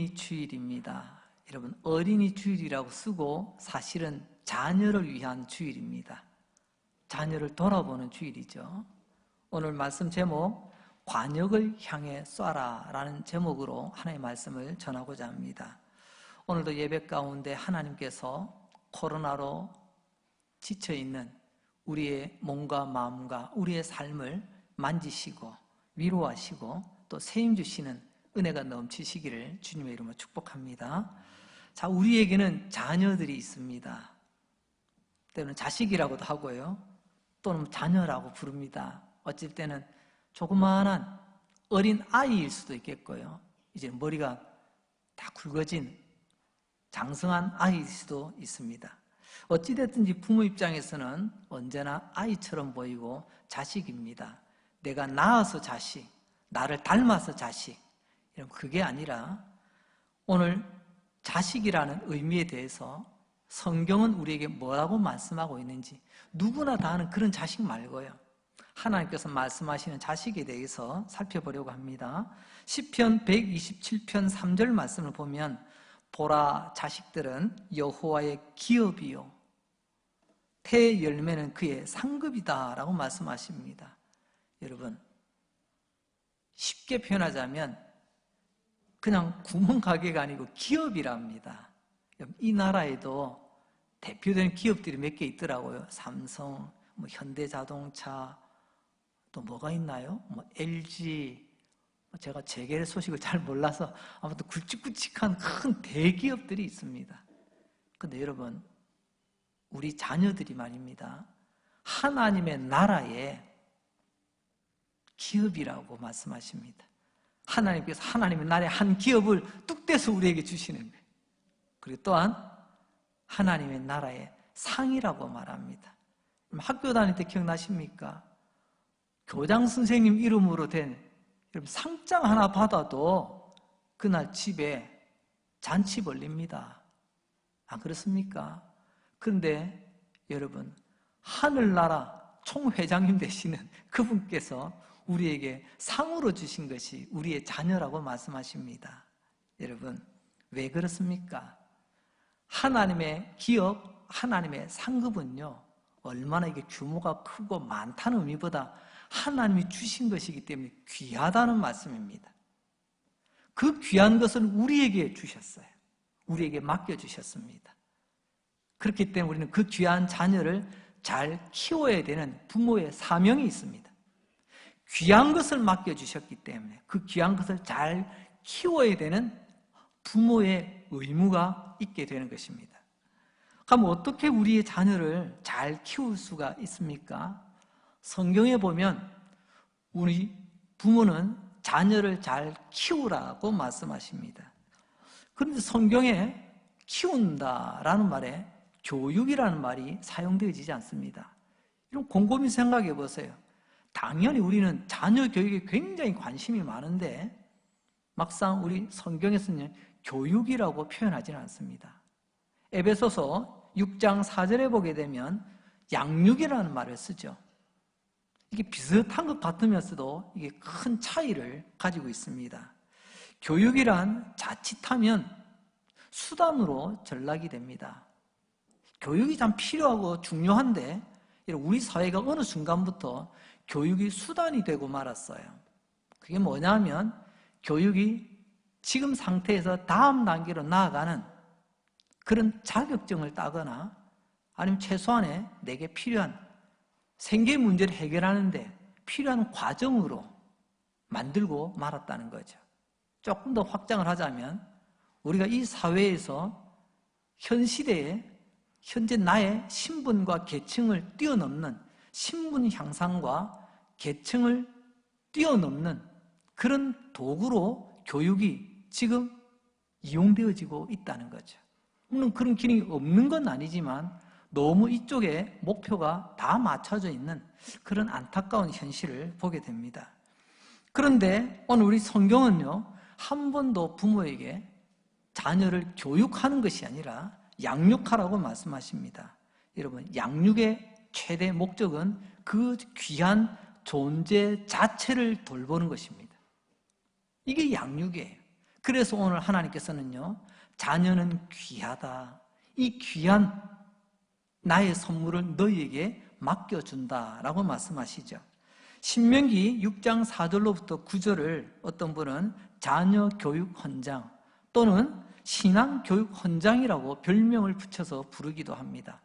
어린이 주일입니다. 여러분, 어린이 주일이라고 쓰고 사실은 자녀를 위한 주일입니다. 자녀를 돌아보는 주일이죠. 오늘 말씀 제목, 관역을 향해 쏴라 라는 제목으로 하나님의 말씀을 전하고자 합니다. 오늘도 예배 가운데 하나님께서 코로나로 지쳐있는 우리의 몸과 마음과 우리의 삶을 만지시고 위로하시고 또 세임 주시는 은혜가 넘치시기를 주님의 이름으로 축복합니다. 자, 우리에게는 자녀들이 있습니다. 때로는 자식이라고도 하고요, 또는 자녀라고 부릅니다. 어쩔 때는 조그마한 어린 아이일 수도 있겠고요, 이제 머리가 다 굵어진 장성한 아이일 수도 있습니다. 어찌됐든지 부모 입장에서는 언제나 아이처럼 보이고 자식입니다. 내가 낳아서 자식, 나를 닮아서 자식, 그게 아니라 오늘 자식이라는 의미에 대해서 성경은 우리에게 뭐라고 말씀하고 있는지, 누구나 다 아는 그런 자식 말고요, 하나님께서 말씀하시는 자식에 대해서 살펴보려고 합니다. 시편 127편 3절 말씀을 보면, 보라, 자식들은 여호와의 기업이요 태의 열매는 그의 상급이다 라고 말씀하십니다. 여러분, 쉽게 표현하자면 그냥 구멍가게가 아니고 기업이랍니다. 이 나라에도 대표되는 기업들이 몇 개 있더라고요. 삼성, 현대자동차, 또 뭐가 있나요? LG, 제가 재계 소식을 잘 몰라서 아무튼 굵직굵직한 큰 대기업들이 있습니다. 근데 여러분, 우리 자녀들이 말입니다, 하나님의 나라의 기업이라고 말씀하십니다. 하나님께서 하나님의 나라의 한 기업을 뚝 떼서 우리에게 주시는 거예요. 그리고 또한 하나님의 나라의 상이라고 말합니다. 학교 다닐 때 기억나십니까? 교장 선생님 이름으로 된 상장 하나 받아도 그날 집에 잔치 벌립니다. 안 그렇습니까? 그런데 여러분, 하늘나라 총회장님 되시는 그분께서 우리에게 상으로 주신 것이 우리의 자녀라고 말씀하십니다. 여러분, 왜 그렇습니까? 하나님의 기업, 하나님의 상급은요, 얼마나 이게 규모가 크고 많다는 의미보다 하나님이 주신 것이기 때문에 귀하다는 말씀입니다. 그 귀한 것을 우리에게 주셨어요. 우리에게 맡겨주셨습니다. 그렇기 때문에 우리는 그 귀한 자녀를 잘 키워야 되는 부모의 사명이 있습니다. 귀한 것을 맡겨주셨기 때문에 그 귀한 것을 잘 키워야 되는 부모의 의무가 있게 되는 것입니다. 그럼 어떻게 우리의 자녀를 잘 키울 수가 있습니까? 성경에 보면 우리 부모는 자녀를 잘 키우라고 말씀하십니다. 그런데 성경에 키운다라는 말에 교육이라는 말이 사용되어지지 않습니다. 이런 곰곰이 생각해 보세요. 당연히 우리는 자녀 교육에 굉장히 관심이 많은데 막상 우리 성경에서는 교육이라고 표현하지는 않습니다. 에베소서 6장 4절에 보게 되면 양육이라는 말을 쓰죠. 이게 비슷한 것 같으면서도 이게 큰 차이를 가지고 있습니다. 교육이란 자칫하면 수단으로 전락이 됩니다. 교육이 참 필요하고 중요한데 우리 사회가 어느 순간부터 교육이 수단이 되고 말았어요. 그게 뭐냐면 교육이 지금 상태에서 다음 단계로 나아가는 그런 자격증을 따거나 아니면 최소한의 내게 필요한 생계 문제를 해결하는데 필요한 과정으로 만들고 말았다는 거죠. 조금 더 확장을 하자면 우리가 이 사회에서 현 시대에 현재 나의 신분과 계층을 뛰어넘는 신분 향상과 계층을 뛰어넘는 그런 도구로 교육이 지금 이용되어지고 있다는 거죠. 물론 그런 기능이 없는 건 아니지만 너무 이쪽에 목표가 다 맞춰져 있는 그런 안타까운 현실을 보게 됩니다. 그런데 오늘 우리 성경은요, 한 번도 부모에게 자녀를 교육하는 것이 아니라 양육하라고 말씀하십니다. 여러분, 양육의 최대 목적은 그 귀한 존재 자체를 돌보는 것입니다. 이게 양육이에요. 그래서 오늘 하나님께서는요, 자녀는 귀하다, 이 귀한 나의 선물을 너희에게 맡겨준다라고 말씀하시죠. 신명기 6장 4절로부터 9절을 어떤 분은 자녀 교육 헌장 또는 신앙 교육 헌장이라고 별명을 붙여서 부르기도 합니다.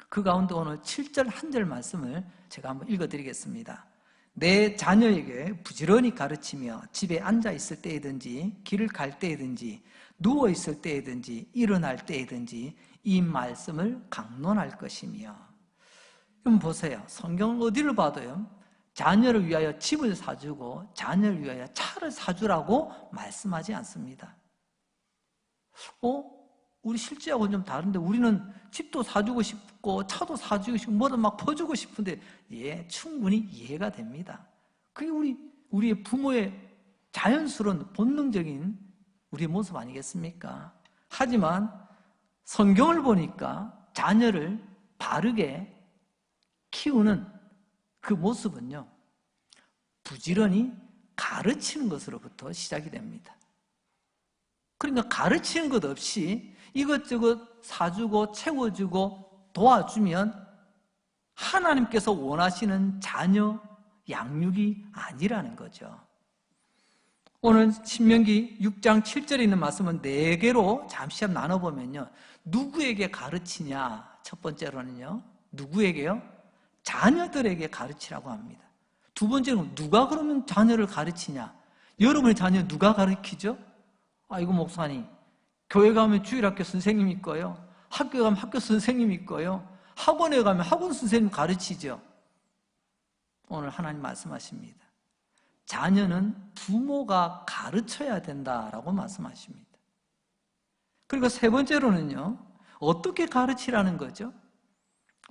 그 가운데 오늘 7절 한 절 말씀을 제가 한번 읽어드리겠습니다. 내 자녀에게 부지런히 가르치며 집에 앉아 있을 때이든지 길을 갈 때이든지 누워 있을 때이든지 일어날 때이든지 이 말씀을 강론할 것이며. 그럼 보세요. 성경 어디를 봐도요, 자녀를 위하여 집을 사주고 자녀를 위하여 차를 사주라고 말씀하지 않습니다. 우리 실제하고는 좀 다른데 우리는 집도 사주고 싶고 차도 사주고 싶고 뭐든 막 퍼주고 싶은데, 예, 충분히 이해가 됩니다. 그게 우리의 부모의 자연스러운 본능적인 우리의 모습 아니겠습니까? 하지만 성경을 보니까 자녀를 바르게 키우는 그 모습은요, 부지런히 가르치는 것으로부터 시작이 됩니다. 그러니까 가르치는 것 없이 이것저것 사주고 채워주고 도와주면 하나님께서 원하시는 자녀 양육이 아니라는 거죠. 오늘 신명기 6장 7절에 있는 말씀은 4개로 잠시 한번 나눠보면요, 누구에게 가르치냐? 첫 번째로는요, 누구에게요? 자녀들에게 가르치라고 합니다. 두 번째는 누가 그러면 자녀를 가르치냐? 여러분의 자녀 누가 가르치죠? 아이고 목사님, 교회 가면 주일학교 선생님이 있고요, 학교 가면 학교 선생님이 있고요, 학원에 가면 학원 선생님 가르치죠. 오늘 하나님 말씀하십니다. 자녀는 부모가 가르쳐야 된다라고 말씀하십니다. 그리고 세 번째로는요, 어떻게 가르치라는 거죠?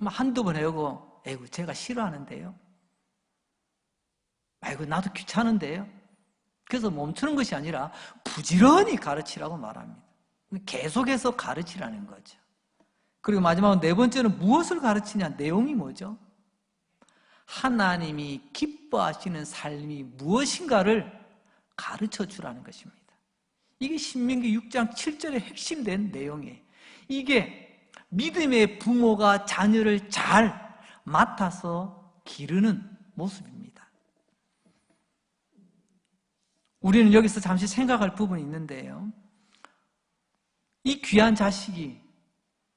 한두 번 해오고, 에이구 제가 싫어하는데요, 아이고 나도 귀찮은데요, 그래서 멈추는 것이 아니라 부지런히 가르치라고 말합니다. 계속해서 가르치라는 거죠. 그리고 마지막으로 네 번째는 무엇을 가르치냐? 내용이 뭐죠? 하나님이 기뻐하시는 삶이 무엇인가를 가르쳐 주라는 것입니다. 이게 신명기 6장 7절의 핵심된 내용이에요. 이게 믿음의 부모가 자녀를 잘 맡아서 기르는 모습입니다. 우리는 여기서 잠시 생각할 부분이 있는데요, 이 귀한 자식이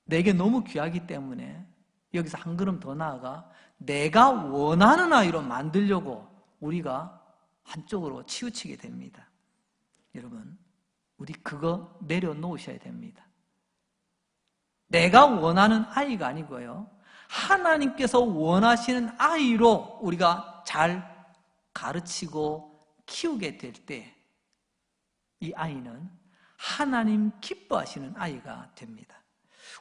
내게 너무 귀하기 때문에 여기서 한 걸음 더 나아가 내가 원하는 아이로 만들려고 우리가 한쪽으로 치우치게 됩니다. 여러분, 우리 그거 내려놓으셔야 됩니다. 내가 원하는 아이가 아니고요, 하나님께서 원하시는 아이로 우리가 잘 가르치고 키우게 될 때 이 아이는 하나님 기뻐하시는 아이가 됩니다.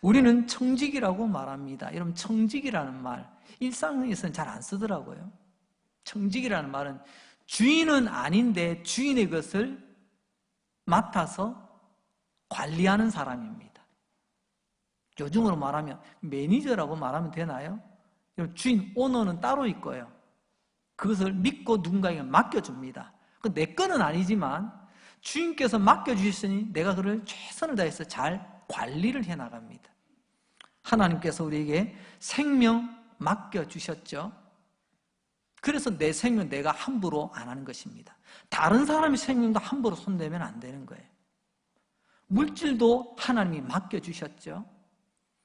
우리는 청직이라고 말합니다. 여러분, 청직이라는 말 일상에서는 잘 안 쓰더라고요. 청직이라는 말은 주인은 아닌데 주인의 것을 맡아서 관리하는 사람입니다. 요즘으로 말하면 매니저라고 말하면 되나요? 주인, 오너는 따로 있고요, 그것을 믿고 누군가에게 맡겨줍니다. 내 거는 아니지만 주인께서 맡겨주셨으니 내가 그를 최선을 다해서 잘 관리를 해나갑니다. 하나님께서 우리에게 생명 맡겨주셨죠. 그래서 내 생명 내가 함부로 안 하는 것입니다. 다른 사람의 생명도 함부로 손대면 안 되는 거예요. 물질도 하나님이 맡겨주셨죠.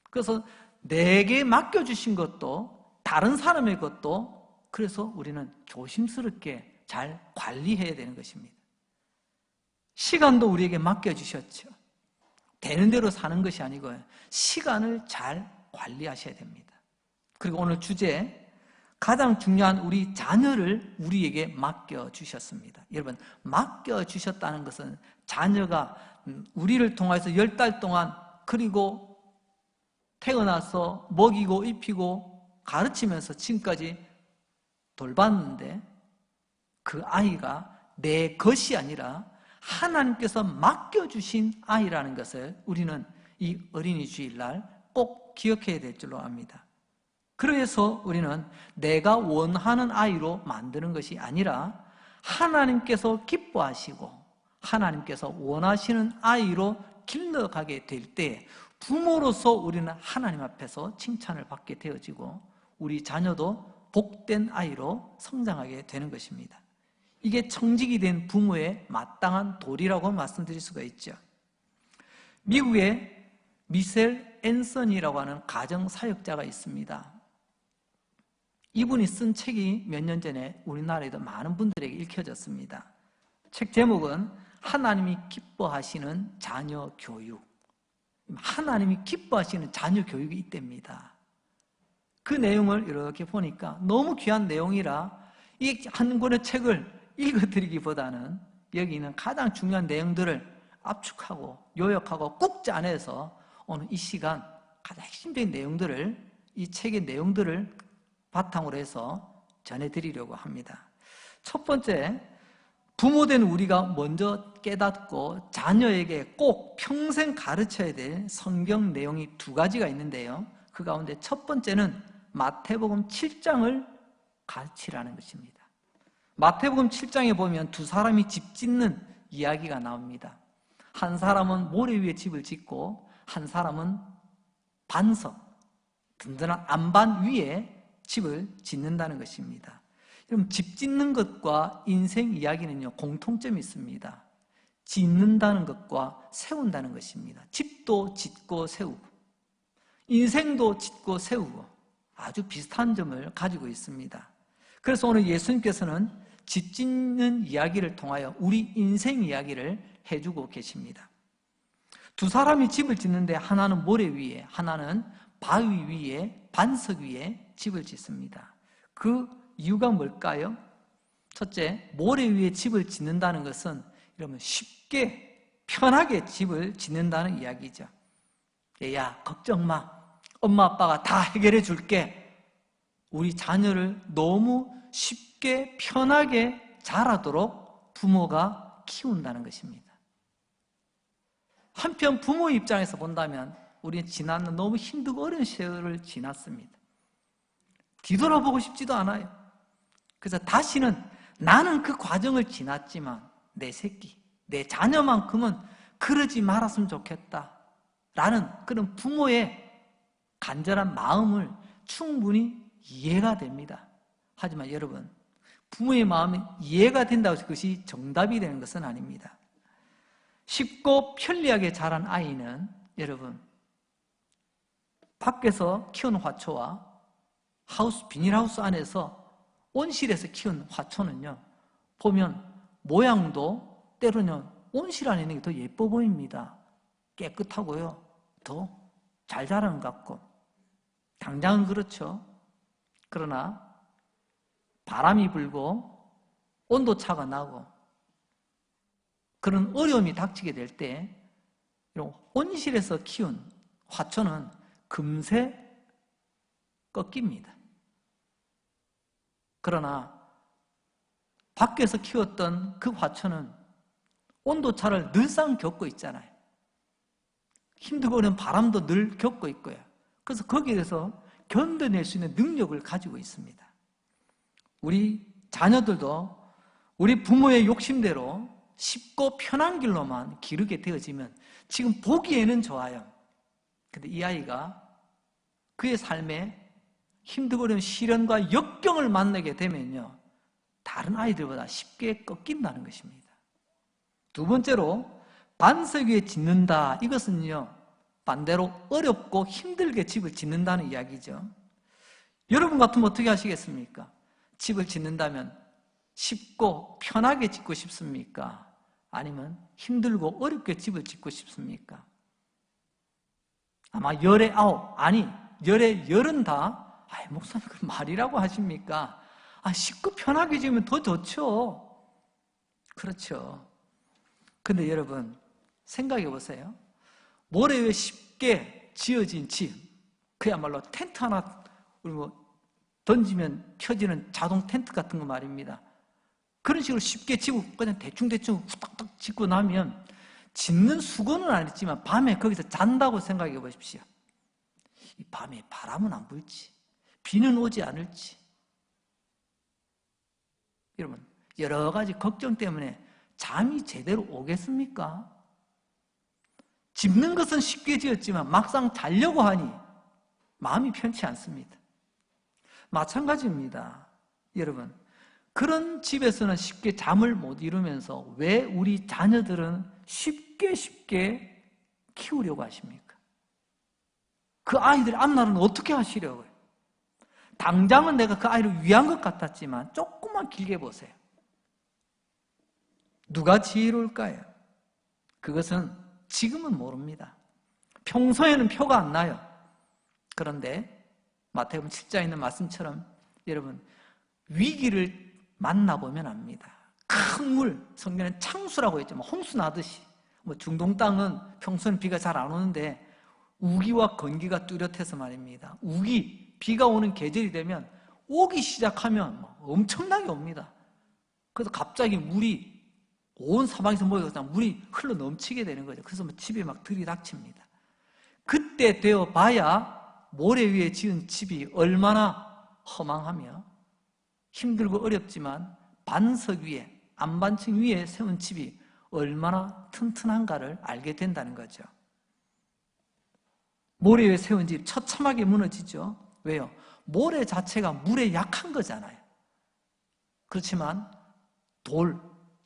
그래서 내게 맡겨주신 것도 다른 사람의 것도, 그래서 우리는 조심스럽게 잘 관리해야 되는 것입니다. 시간도 우리에게 맡겨주셨죠. 되는 대로 사는 것이 아니고요, 시간을 잘 관리하셔야 됩니다. 그리고 오늘 주제, 가장 중요한 우리 자녀를 우리에게 맡겨주셨습니다. 여러분, 맡겨주셨다는 것은 자녀가 우리를 통해서 10달 동안, 그리고 태어나서 먹이고 입히고 가르치면서 지금까지 돌봤는데 그 아이가 내 것이 아니라 하나님께서 맡겨주신 아이라는 것을 우리는 이 어린이 주일날 꼭 기억해야 될 줄로 압니다. 그래서 우리는 내가 원하는 아이로 만드는 것이 아니라 하나님께서 기뻐하시고 하나님께서 원하시는 아이로 길러가게 될 때 부모로서 우리는 하나님 앞에서 칭찬을 받게 되어지고 우리 자녀도 복된 아이로 성장하게 되는 것입니다. 이게 청직이 된 부모의 마땅한 도리라고 말씀드릴 수가 있죠. 미국에 미셸 앤서니라고 하는 가정사역자가 있습니다. 이분이 쓴 책이 몇 년 전에 우리나라에도 많은 분들에게 읽혀졌습니다. 책 제목은 하나님이 기뻐하시는 자녀 교육. 하나님이 기뻐하시는 자녀 교육이 있답니다. 그 내용을 이렇게 보니까 너무 귀한 내용이라 이 한 권의 책을 읽어드리기보다는 여기 있는 가장 중요한 내용들을 압축하고 요약하고 꾹 짜내서 오늘 이 시간 가장 핵심적인 내용들을 이 책의 내용들을 바탕으로 해서 전해드리려고 합니다. 첫 번째, 부모된 우리가 먼저 깨닫고 자녀에게 꼭 평생 가르쳐야 될 성경 내용이 두 가지가 있는데요. 그 가운데 첫 번째는 마태복음 7장을 가르치라는 것입니다. 마태복음 7장에 보면 두 사람이 집 짓는 이야기가 나옵니다. 한 사람은 모래 위에 집을 짓고 한 사람은 반석, 든든한 안반 위에 집을 짓는다는 것입니다. 여러분, 집 짓는 것과 인생 이야기는요, 공통점이 있습니다. 짓는다는 것과 세운다는 것입니다. 집도 짓고 세우고, 인생도 짓고 세우고, 아주 비슷한 점을 가지고 있습니다. 그래서 오늘 예수님께서는 집 짓는 이야기를 통하여 우리 인생 이야기를 해주고 계십니다. 두 사람이 집을 짓는데 하나는 모래 위에, 하나는 바위 위에, 반석 위에 집을 짓습니다. 그 이유가 뭘까요? 첫째, 모래 위에 집을 짓는다는 것은 이러면 쉽게 편하게 집을 짓는다는 이야기죠. 얘야, 걱정 마. 엄마 아빠가 다 해결해 줄게. 우리 자녀를 너무 쉽게 편하게 자라도록 부모가 키운다는 것입니다. 한편 부모 입장에서 본다면 우리는 지난 너무 힘들고 어려운 시절을 지났습니다. 뒤돌아보고 싶지도 않아요. 그래서 다시는 나는 그 과정을 지났지만 내 새끼, 내 자녀만큼은 그러지 말았으면 좋겠다 라는 그런 부모의 간절한 마음을 충분히 이해가 됩니다. 하지만 여러분, 부모의 마음이 이해가 된다고 해서 그것이 정답이 되는 것은 아닙니다. 쉽고 편리하게 자란 아이는 여러분, 밖에서 키운 화초와 비닐하우스 안에서 온실에서 키운 화초는요, 보면 모양도 때로는 온실 안에 있는 게 더 예뻐 보입니다. 깨끗하고요, 더 잘 자라는 것 같고. 당장은 그렇죠. 그러나 바람이 불고 온도차가 나고 그런 어려움이 닥치게 될 때 이런 온실에서 키운 화초는 금세 꺾입니다. 그러나 밖에서 키웠던 그 화초는 온도차를 늘상 겪고 있잖아요. 힘들고 어려운 바람도 늘 겪고 있고요. 그래서 거기에 대해서 견뎌낼 수 있는 능력을 가지고 있습니다. 우리 자녀들도 우리 부모의 욕심대로 쉽고 편한 길로만 기르게 되어지면 지금 보기에는 좋아요. 근데 이 아이가 그의 삶에 힘들고 어려운 시련과 역경을 만나게 되면요, 다른 아이들보다 쉽게 꺾인다는 것입니다. 두 번째로 반석 위에 짓는다. 이것은요, 반대로 어렵고 힘들게 집을 짓는다는 이야기죠. 여러분 같으면 어떻게 하시겠습니까? 집을 짓는다면 쉽고 편하게 짓고 싶습니까? 아니면 힘들고 어렵게 집을 짓고 싶습니까? 아마 열의 9, 아니 열의 10은 다 목사님 그 말이라고 하십니까? 쉽고 편하게 지으면 더 좋죠. 그렇죠. 근데 여러분 생각해 보세요. 모래 위에 쉽게 지어진 집, 그야말로 텐트 하나 던지면 펴지는 자동 텐트 같은 거 말입니다. 그런 식으로 쉽게 짓고 그냥 대충대충 후딱딱 짓고 나면 짓는 수고는 안 했지만 밤에 거기서 잔다고 생각해 보십시오. 이 밤에 바람은 안 불지, 비는 오지 않을지, 여러분 여러 가지 걱정 때문에 잠이 제대로 오겠습니까? 짓는 것은 쉽게 지었지만 막상 자려고 하니 마음이 편치 않습니다. 마찬가지입니다. 여러분, 그런 집에서는 쉽게 잠을 못 이루면서 왜 우리 자녀들은 쉽게 키우려고 하십니까? 그 아이들의 앞날은 어떻게 하시려고요? 당장은 내가 그 아이를 위한 것 같았지만 조금만 길게 보세요. 누가 지혜로울까요? 그것은 지금은 모릅니다. 평소에는 표가 안 나요. 그런데 마태복음 7장에 있는 말씀처럼 여러분, 위기를 만나보면 압니다. 큰 물, 성경에는 창수라고 했죠. 홍수 나듯이. 중동 땅은 평소에는 비가 잘 안 오는데 우기와 건기가 뚜렷해서 말입니다. 우기, 비가 오는 계절이 되면 오기 시작하면 엄청나게 옵니다. 그래서 갑자기 물이 온 사방에서 모여서 물이 흘러 넘치게 되는 거죠. 그래서 집이 막 들이닥칩니다. 그때 되어 봐야 모래 위에 지은 집이 얼마나 허망하며 힘들고 어렵지만 반석 위에, 안반층 위에 세운 집이 얼마나 튼튼한가를 알게 된다는 거죠. 모래 위에 세운 집 처참하게 무너지죠. 왜요? 모래 자체가 물에 약한 거잖아요. 그렇지만 돌,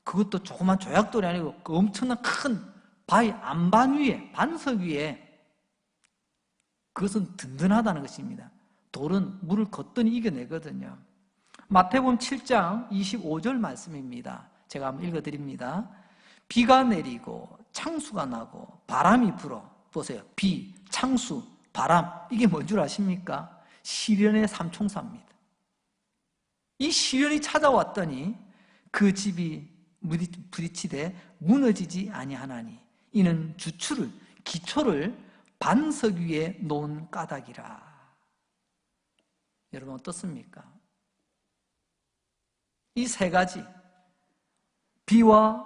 그것도 조그만 조약돌이 아니고 그 엄청난 큰 바위 안반 위에, 반석 위에, 그것은 든든하다는 것입니다. 돌은 물을 거뜬히 이겨내거든요. 마태복음 7장 25절 말씀입니다. 제가 한번 읽어드립니다. 비가 내리고 창수가 나고 바람이 불어. 보세요. 비, 창수, 바람, 이게 뭔 줄 아십니까? 시련의 삼총사입니다. 이 시련이 찾아왔더니 그 집이 부딪히되 무너지지 아니하나니 이는 주추를, 기초를 반석 위에 놓은 까닭이라. 여러분 어떻습니까? 이 세 가지, 비와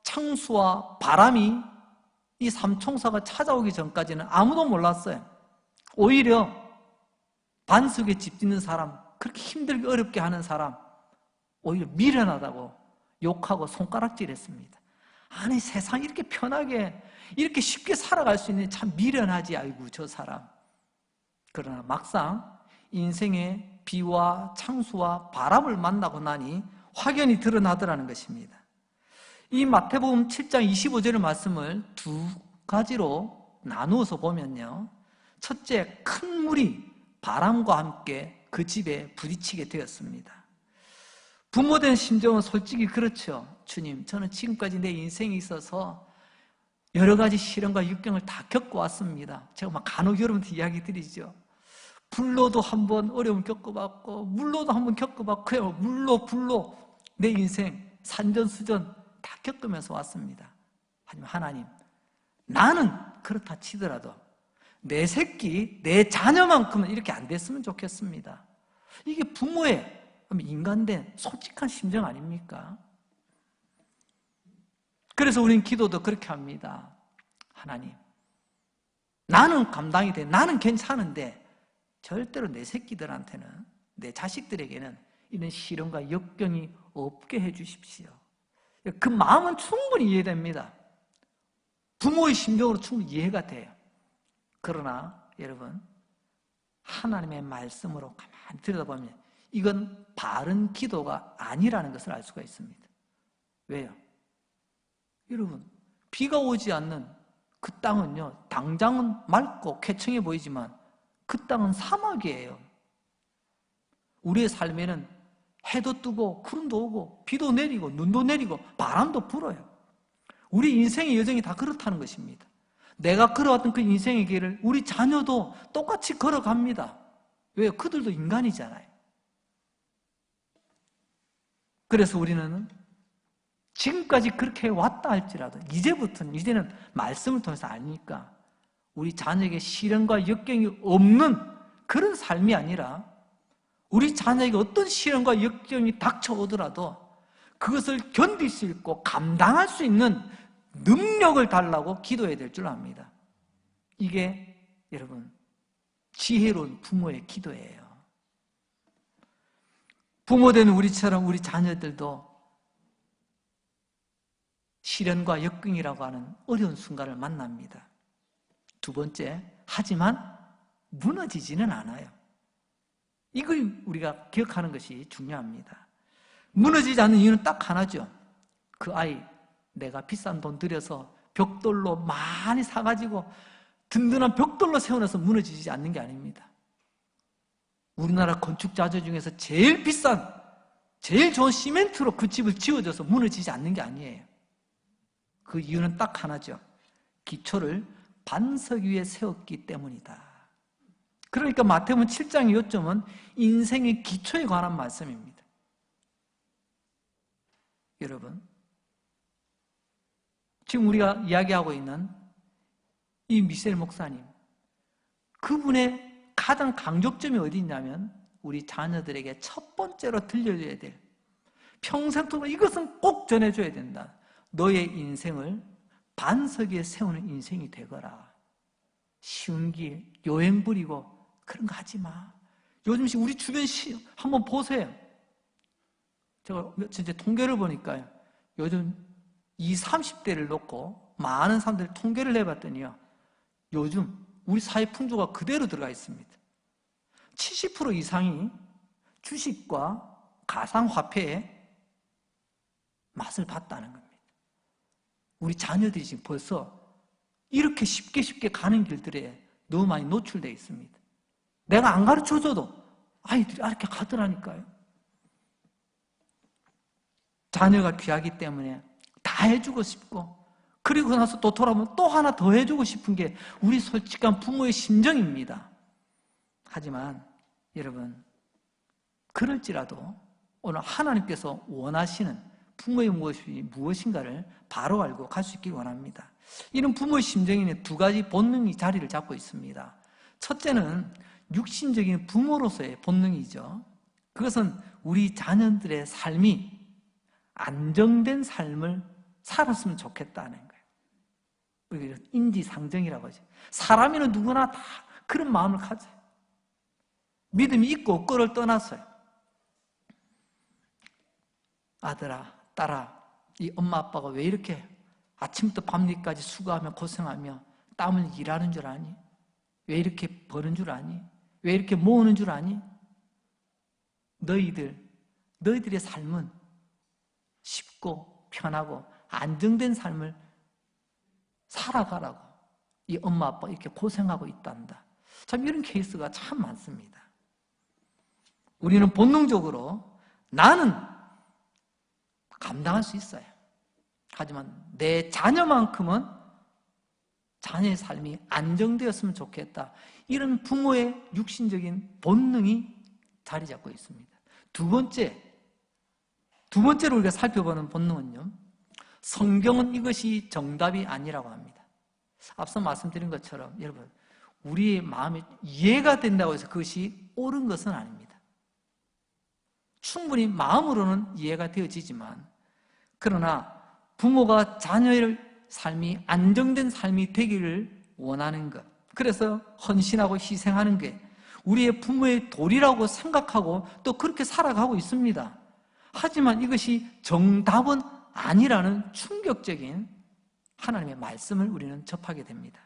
창수와 바람이 이 삼총사가 찾아오기 전까지는 아무도 몰랐어요. 오히려 반석에 집 짓는 사람, 그렇게 힘들게 어렵게 하는 사람, 오히려 미련하다고 욕하고 손가락질했습니다. 아니, 세상 이렇게 편하게 이렇게 쉽게 살아갈 수 있는 참 미련하지. 아이고 저 사람. 그러나 막상 인생의 비와 창수와 바람을 만나고 나니 확연히 드러나더라는 것입니다. 이 마태복음 7장 25절의 말씀을 두 가지로 나누어서 보면요, 첫째, 큰 물이 바람과 함께 그 집에 부딪히게 되었습니다. 부모된 심정은 솔직히 그렇죠. 주님, 저는 지금까지 내 인생에 있어서 여러 가지 시련과 역경을 다 겪어왔습니다. 제가 막 간혹 여러분한테 이야기 드리죠. 불로도 한번 어려움을 겪어봤고, 물로도 한번 겪어봤고요. 물로, 불로 내 인생 산전수전 다 겪으면서 왔습니다. 하지만 하나님, 나는 그렇다 치더라도 내 새끼, 내 자녀만큼은 이렇게 안 됐으면 좋겠습니다. 이게 부모의 인간된 솔직한 심정 아닙니까? 그래서 우리는 기도도 그렇게 합니다. 하나님, 나는 감당이 돼, 나는 괜찮은데 절대로 내 새끼들한테는, 내 자식들에게는 이런 시련과 역경이 없게 해주십시오. 그 마음은 충분히 이해됩니다. 부모의 심정으로 충분히 이해가 돼요. 그러나 여러분, 하나님의 말씀으로 가만히 들여다보면 이건 바른 기도가 아니라는 것을 알 수가 있습니다. 왜요? 여러분, 비가 오지 않는 그 땅은요, 당장은 맑고 쾌청해 보이지만 그 땅은 사막이에요. 우리의 삶에는 해도 뜨고 구름도 오고 비도 내리고 눈도 내리고 바람도 불어요. 우리 인생의 여정이 다 그렇다는 것입니다. 내가 걸어왔던 그 인생의 길을 우리 자녀도 똑같이 걸어갑니다. 왜요? 그들도 인간이잖아요. 그래서 우리는 지금까지 그렇게 왔다 할지라도 이제는 말씀을 통해서 아니까 우리 자녀에게 시련과 역경이 없는 그런 삶이 아니라 우리 자녀에게 어떤 시련과 역경이 닥쳐오더라도 그것을 견딜 수 있고 감당할 수 있는 능력을 달라고 기도해야 될 줄 압니다. 이게 여러분 지혜로운 부모의 기도예요. 부모된 우리처럼 우리 자녀들도 시련과 역경이라고 하는 어려운 순간을 만납니다. 두 번째, 하지만 무너지지는 않아요. 이걸 우리가 기억하는 것이 중요합니다. 무너지지 않는 이유는 딱 하나죠. 그 아이, 내가 비싼 돈 들여서 벽돌로 많이 사가지고 든든한 벽돌로 세워놔서 무너지지 않는 게 아닙니다. 우리나라 건축자재 중에서 제일 비싼, 제일 좋은 시멘트로 그 집을 지어줘서 무너지지 않는 게 아니에요. 그 이유는 딱 하나죠. 기초를 반석 위에 세웠기 때문이다. 그러니까 마태복음 7장의 요점은 인생의 기초에 관한 말씀입니다. 여러분, 지금 우리가 이야기하고 있는 이 미셸 목사님, 그분의 가장 강조점이 어디 있냐면 우리 자녀들에게 첫 번째로 들려줘야 될, 평생토록 이것은 꼭 전해줘야 된다. 너의 인생을 반석 위에 세우는 인생이 되거라. 쉬운 길, 요행 부리고 그런 거 하지 마. 요즘 우리 주변 한번 보세요. 제가 진짜 통계를 보니까요, 요즘 20, 30대를 놓고 많은 사람들이 통계를 해봤더니요, 요즘 우리 사회 풍조가 그대로 들어가 있습니다. 70% 이상이 주식과 가상화폐의 맛을 봤다는 겁니다. 우리 자녀들이 지금 벌써 이렇게 쉽게 가는 길들에 너무 많이 노출되어 있습니다. 내가 안 가르쳐줘도 아이들이 이렇게 가더라니까요. 자녀가 귀하기 때문에 다 해주고 싶고, 그리고 나서 또 돌아보면 또 하나 더 해주고 싶은 게 우리 솔직한 부모의 심정입니다. 하지만 여러분, 그럴지라도 오늘 하나님께서 원하시는 부모의 무엇이 무엇인가를 바로 알고 갈 수 있길 원합니다. 이런 부모의 심정에는 두 가지 본능이 자리를 잡고 있습니다. 첫째는 육신적인 부모로서의 본능이죠. 그것은 우리 자녀들의 삶이 안정된 삶을 살았으면 좋겠다는 거예요. 우리가 인지상정이라고 하죠. 사람이면 누구나 다 그런 마음을 가져요. 믿음이 있고 없고를 떠났어요. 아들아, 딸아, 이 엄마 아빠가 왜 이렇게 아침부터 밤늦게까지 수고하며 고생하며 땀을 일하는 줄 아니? 왜 이렇게 버는 줄 아니? 왜 이렇게 모으는 줄 아니? 너희들의 삶은 쉽고 편하고 안정된 삶을 살아가라고 이 엄마 아빠 이렇게 고생하고 있단다. 참 이런 케이스가 참 많습니다. 우리는 본능적으로 나는 감당할 수 있어요. 하지만 내 자녀만큼은 자녀의 삶이 안정되었으면 좋겠다. 이런 부모의 육신적인 본능이 자리 잡고 있습니다. 두 번째로 우리가 살펴보는 본능은요, 성경은 이것이 정답이 아니라고 합니다. 앞서 말씀드린 것처럼 여러분, 우리의 마음이 이해가 된다고 해서 그것이 옳은 것은 아닙니다. 충분히 마음으로는 이해가 되어지지만, 그러나 부모가 자녀의 삶이 안정된 삶이 되기를 원하는 것, 그래서 헌신하고 희생하는 게 우리의 부모의 도리라고 생각하고 또 그렇게 살아가고 있습니다. 하지만 이것이 정답은 아니라는 충격적인 하나님의 말씀을 우리는 접하게 됩니다.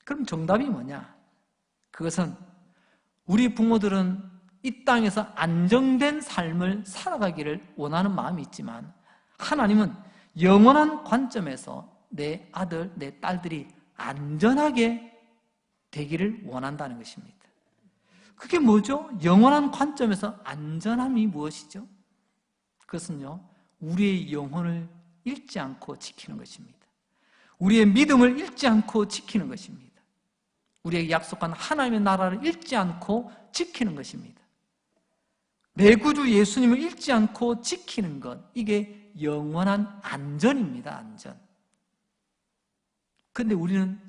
그럼 정답이 뭐냐? 그것은 우리 부모들은 이 땅에서 안정된 삶을 살아가기를 원하는 마음이 있지만, 하나님은 영원한 관점에서 내 아들, 내 딸들이 안전하게 되기를 원한다는 것입니다. 그게 뭐죠? 영원한 관점에서 안전함이 무엇이죠? 그것은요, 우리의 영혼을 잃지 않고 지키는 것입니다. 우리의 믿음을 잃지 않고 지키는 것입니다. 우리에게 약속한 하나님의 나라를 잃지 않고 지키는 것입니다. 내 구주 예수님을 잃지 않고 지키는 것, 이게 영원한 안전입니다. 안전. 그런데 우리는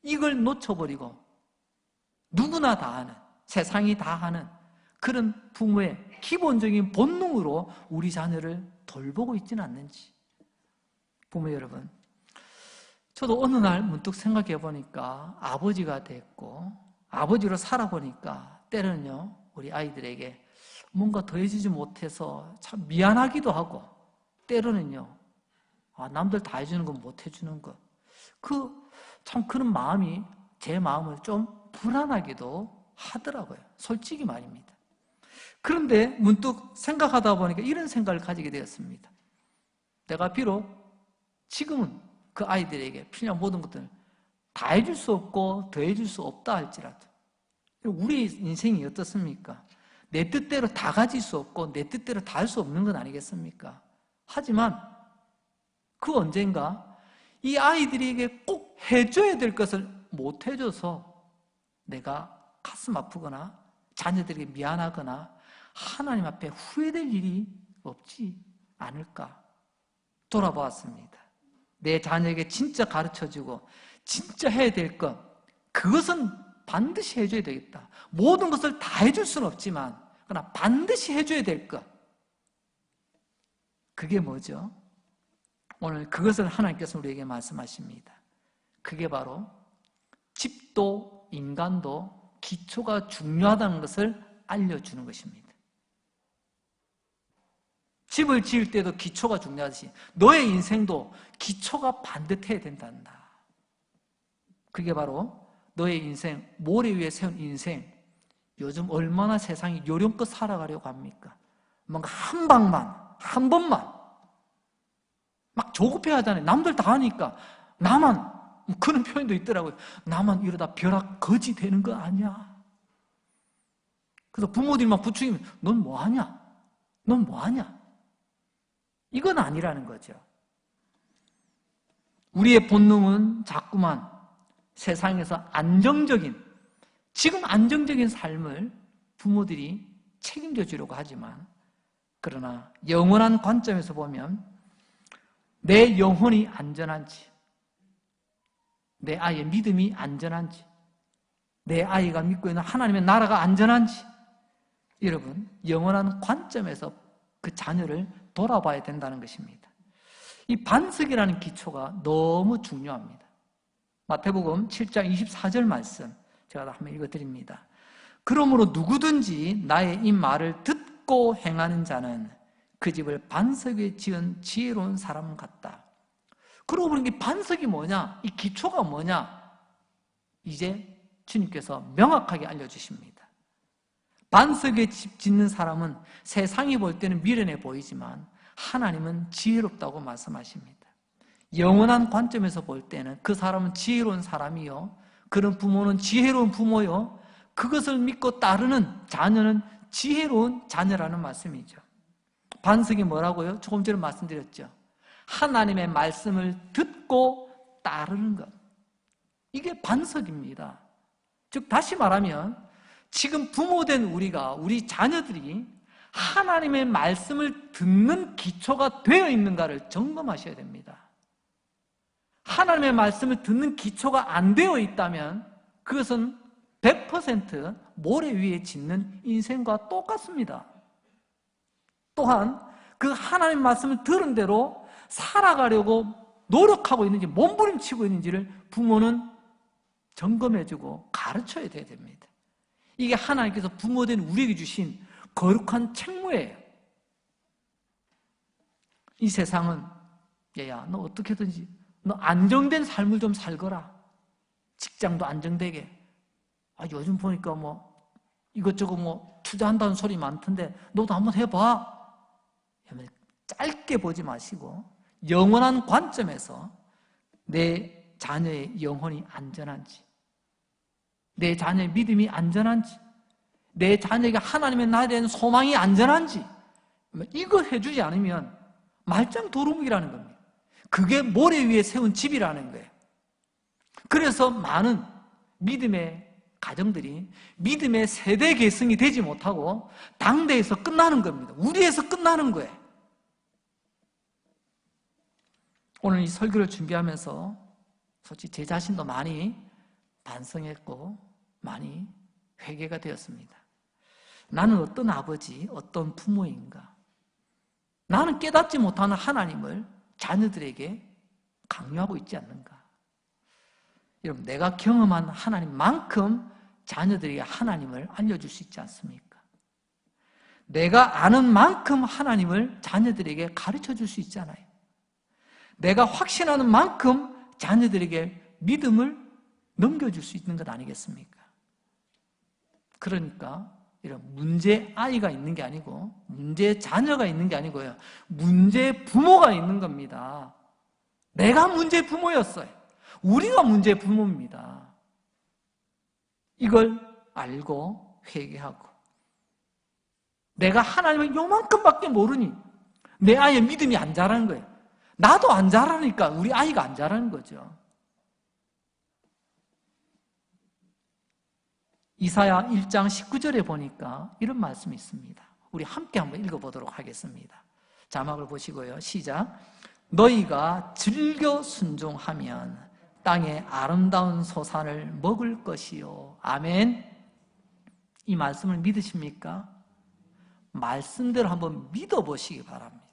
이걸 놓쳐버리고 누구나 다 하는, 세상이 다 하는 그런 부모의 기본적인 본능으로 우리 자녀를 돌보고 있지는 않는지. 부모 여러분, 저도 어느 날 문득 생각해 보니까 아버지가 됐고 아버지로 살아보니까 때로는요, 우리 아이들에게 뭔가 더해지지 못해서 참 미안하기도 하고, 때로는요 남들 다 해주는 거 못 해주는 거. 참 그런 마음이 제 마음을 좀 불안하기도 하더라고요. 솔직히 말입니다. 그런데 문득 생각하다 보니까 이런 생각을 가지게 되었습니다. 내가 비록 지금은 그 아이들에게 필요한 모든 것들을 다 해줄 수 없고 더 해줄 수 없다 할지라도 우리 인생이 어떻습니까? 내 뜻대로 다 가질 수 없고 내 뜻대로 다 할 수 없는 건 아니겠습니까? 하지만 그 언젠가 이 아이들에게 꼭 해줘야 될 것을 못 해줘서 내가 가슴 아프거나 자녀들에게 미안하거나 하나님 앞에 후회될 일이 없지 않을까 돌아보았습니다. 내 자녀에게 진짜 가르쳐주고 진짜 해야 될 것, 그것은 반드시 해줘야 되겠다. 모든 것을 다 해줄 수는 없지만 그러나 반드시 해줘야 될 것, 그게 뭐죠? 오늘 그것을 하나님께서 우리에게 말씀하십니다. 그게 바로 집도 인간도 기초가 중요하다는 것을 알려주는 것입니다. 집을 지을 때도 기초가 중요하듯이 너의 인생도 기초가 반듯해야 된단다. 그게 바로 너의 인생, 모래 위에 세운 인생. 요즘 얼마나 세상이 요령껏 살아가려고 합니까? 뭔가 한 방만, 한 번만 막 조급해 하잖아요. 남들 다 하니까 나만, 그런 표현도 있더라고요. 나만 이러다 벼락 거지 되는 거 아니야. 그래서 부모들이 막 부추기면 넌 뭐하냐? 넌 뭐하냐? 이건 아니라는 거죠. 우리의 본능은 자꾸만 세상에서 지금 안정적인 삶을 부모들이 책임져 주려고 하지만, 그러나 영원한 관점에서 보면 내 영혼이 안전한지, 내 아이의 믿음이 안전한지, 내 아이가 믿고 있는 하나님의 나라가 안전한지, 여러분, 영원한 관점에서 그 자녀를 돌아봐야 된다는 것입니다. 이 반석이라는 기초가 너무 중요합니다. 마태복음 7장 24절 말씀 제가 한번 읽어드립니다. 그러므로 누구든지 나의 이 말을 듣고 행하는 자는 그 집을 반석 위에 지은 지혜로운 사람 같다. 그러고 보니 이 반석이 뭐냐? 이 기초가 뭐냐? 이제 주님께서 명확하게 알려주십니다. 반석에 집 짓는 사람은 세상이 볼 때는 미련해 보이지만 하나님은 지혜롭다고 말씀하십니다. 영원한 관점에서 볼 때는 그 사람은 지혜로운 사람이요, 그런 부모는 지혜로운 부모요, 그것을 믿고 따르는 자녀는 지혜로운 자녀라는 말씀이죠. 반석이 뭐라고요? 조금 전에 말씀드렸죠. 하나님의 말씀을 듣고 따르는 것, 이게 반석입니다. 즉 다시 말하면 지금 부모된 우리 자녀들이 하나님의 말씀을 듣는 기초가 되어 있는가를 점검하셔야 됩니다. 하나님의 말씀을 듣는 기초가 안 되어 있다면 그것은 100% 모래 위에 짓는 인생과 똑같습니다. 또한 그 하나님의 말씀을 들은 대로 살아가려고 노력하고 있는지 몸부림치고 있는지를 부모는 점검해주고 가르쳐야 됩니다. 이게 하나님께서 부모된 우리에게 주신 거룩한 책무예요. 이 세상은 얘야 너 어떻게든지 너 안정된 삶을 좀 살거라. 직장도 안정되게. 요즘 보니까 이것저것 투자한다는 소리 많던데 너도 한번 해봐. 짧게 보지 마시고 영원한 관점에서 내 자녀의 영혼이 안전한지, 내 자녀의 믿음이 안전한지, 내 자녀에게 하나님의 나라에 대한 소망이 안전한지, 이거 해주지 않으면 말짱 도루묵이라는 겁니다. 그게 모래 위에 세운 집이라는 거예요. 그래서 많은 믿음의 가정들이 믿음의 세대 계승이 되지 못하고 당대에서 끝나는 겁니다. 우리에서 끝나는 거예요. 오늘 이 설교를 준비하면서 솔직히 제 자신도 많이 반성했고 많이 회개가 되었습니다. 나는 어떤 아버지, 어떤 부모인가? 나는 깨닫지 못하는 하나님을 자녀들에게 강요하고 있지 않는가? 여러분, 내가 경험한 하나님만큼 자녀들에게 하나님을 알려줄 수 있지 않습니까? 내가 아는 만큼 하나님을 자녀들에게 가르쳐 줄 수 있잖아요. 내가 확신하는 만큼 자녀들에게 믿음을 넘겨줄 수 있는 것 아니겠습니까? 그러니까 이런 문제 아이가 있는 게 아니고 문제 자녀가 있는 게 아니고요. 문제 부모가 있는 겁니다. 내가 문제 부모였어요. 우리가 문제 부모입니다. 이걸 알고 회개하고 내가 하나님을 요만큼밖에 모르니 내 아이의 믿음이 안 자라는 거예요. 나도 안 자라니까 우리 아이가 안 자라는 거죠. 이사야 1장 19절에 보니까 이런 말씀이 있습니다. 우리 함께 한번 읽어보도록 하겠습니다. 자막을 보시고요. 시작. 너희가 즐겨 순종하면 땅의 아름다운 소산을 먹을 것이요. 아멘. 이 말씀을 믿으십니까? 말씀대로 한번 믿어보시기 바랍니다.